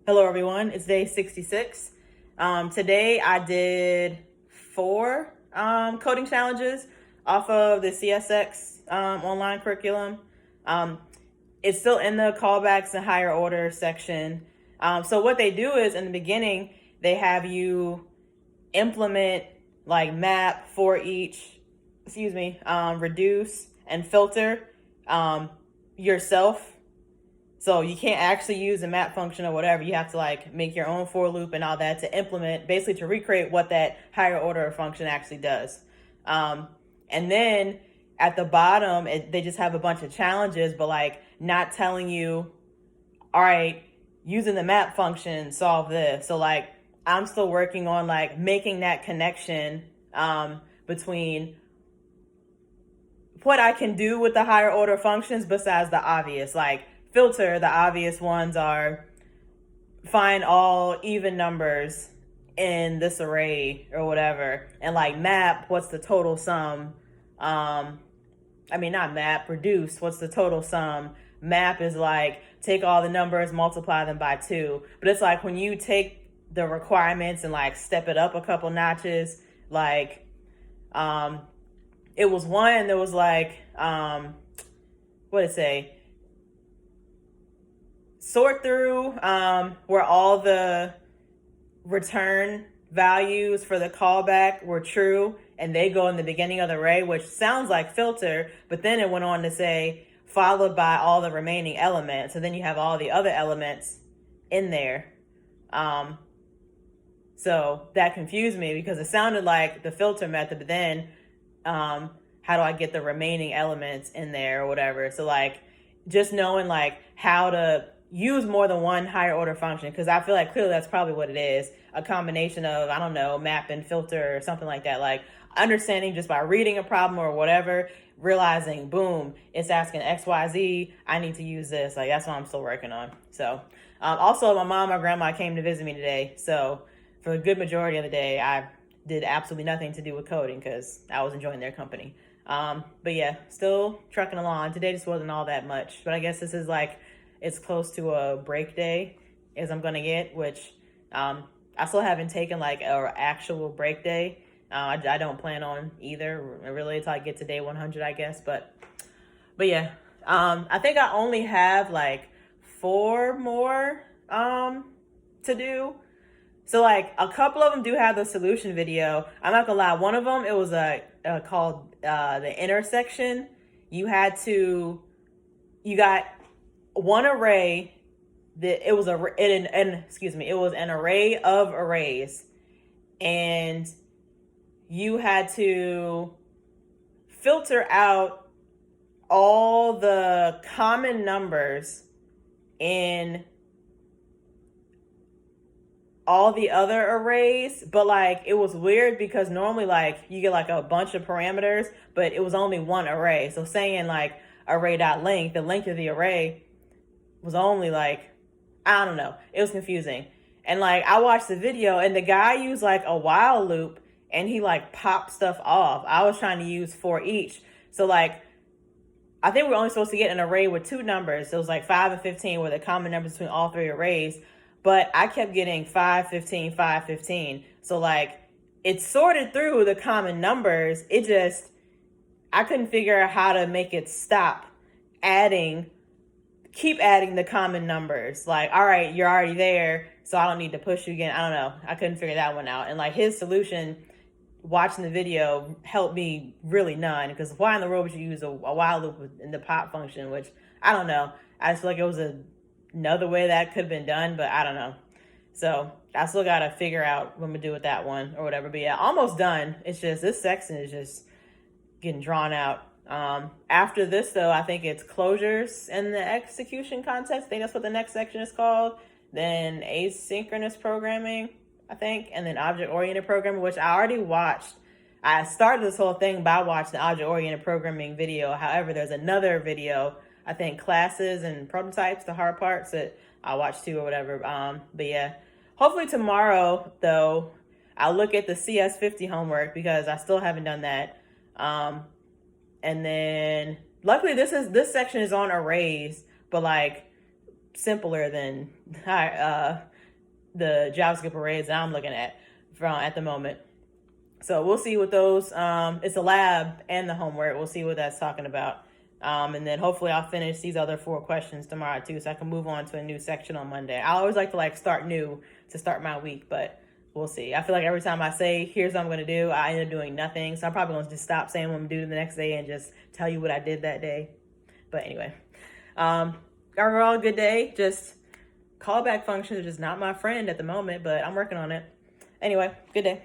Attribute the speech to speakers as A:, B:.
A: Hello everyone, it's day 66. Today I did 4 coding challenges off of the CSX online curriculum. It's still in the callbacks and higher order section. So what they do is in the beginning, they have you implement like map, for each, reduce and filter yourself. So you can't actually use a map function or whatever. You have to like make your own for loop and all that to implement, basically to recreate what that higher order function actually does. And then at the bottom, they just have a bunch of challenges, but like not telling you, all right, using the map function, solve this. So like I'm still working on like making that connection between what I can do with the higher order functions besides the obvious. Like filter, the obvious ones are find all even numbers in this array or whatever. And like map, what's the total sum? Not map, reduce, what's the total sum? Map is like take all the numbers, multiply them by 2. But it's like when you take the requirements and like step it up a couple notches, like it was one that was like what did it say? Sort through where all the return values for the callback were true and they go in the beginning of the array, which sounds like filter, but then it went on to say followed by all the remaining elements. So then you have all the other elements in there. So that confused me because it sounded like the filter method, but then how do I get the remaining elements in there or whatever? So like just knowing like how to use more than one higher order function, because I feel like clearly that's probably what it is, a combination of, I don't know, map and filter or something like that. Like understanding just by reading a problem or whatever, realizing, boom, it's asking XYZ, I need to use this. Like that's what I'm still working on. So also my mom, my grandma came to visit me today. So for a good majority of the day, I did absolutely nothing to do with coding because I was enjoying their company. But yeah, still trucking along. Today just wasn't all that much, but I guess this is like it's close to a break day as I'm gonna get, which I still haven't taken like an actual break day. I don't plan on either really until I get to day 100, I guess. But yeah, I think I only have like 4 more to do. So like a couple of them do have the solution video. I'm not gonna lie, one of them it was called the intersection. You got one array that it was it was an array of arrays, and you had to filter out all the common numbers in all the other arrays. But like it was weird because normally like you get like a bunch of parameters, but it was only one array. So saying like array.length, the length of the array was only like, I don't know, it was confusing. And like I watched the video and the guy used like a while loop and he like popped stuff off. I was trying to use for each. So like I think we're only supposed to get an array with 2 numbers. So it was like 5 and 15 were the common numbers between all 3 arrays. But I kept getting 5, 15, 5, 15. So like it sorted through the common numbers. I couldn't figure out how to make it stop keep adding the common numbers. Like, all right, you're already there, so I don't need to push you again. I don't know. I couldn't figure that one out. And like his solution, watching the video, helped me really none. Because why in the world would you use a while loop in the pop function? Which I don't know. I just feel like it was another way that could have been done, but I don't know. So I still gotta figure out what I'm gonna do with that one or whatever. But yeah, almost done. It's just this section is just getting drawn out. After this though, I think it's closures and the execution context. I think that's what the next section is called. Then asynchronous programming, I think, and then object-oriented programming, which I already watched. I started this whole thing by watching the object-oriented programming video. However, there's another video, I think classes and prototypes, the hard parts, that I watched too or whatever. But yeah, hopefully tomorrow though, I'll look at the CS50 homework because I still haven't done that. And then luckily this section is on arrays, but like simpler than the JavaScript arrays that I'm looking at at the moment. So we'll see what those, it's a lab and the homework. We'll see what that's talking about. And then hopefully I'll finish these other 4 questions tomorrow too, so I can move on to a new section on Monday. I always like to like start new to start my week, but we'll see. I feel like every time I say, here's what I'm going to do, I end up doing nothing. So I'm probably going to just stop saying what I'm going to do the next day and just tell you what I did that day. But anyway, overall, good day. Just callback functions are just not my friend at the moment, but I'm working on it. Anyway, good day.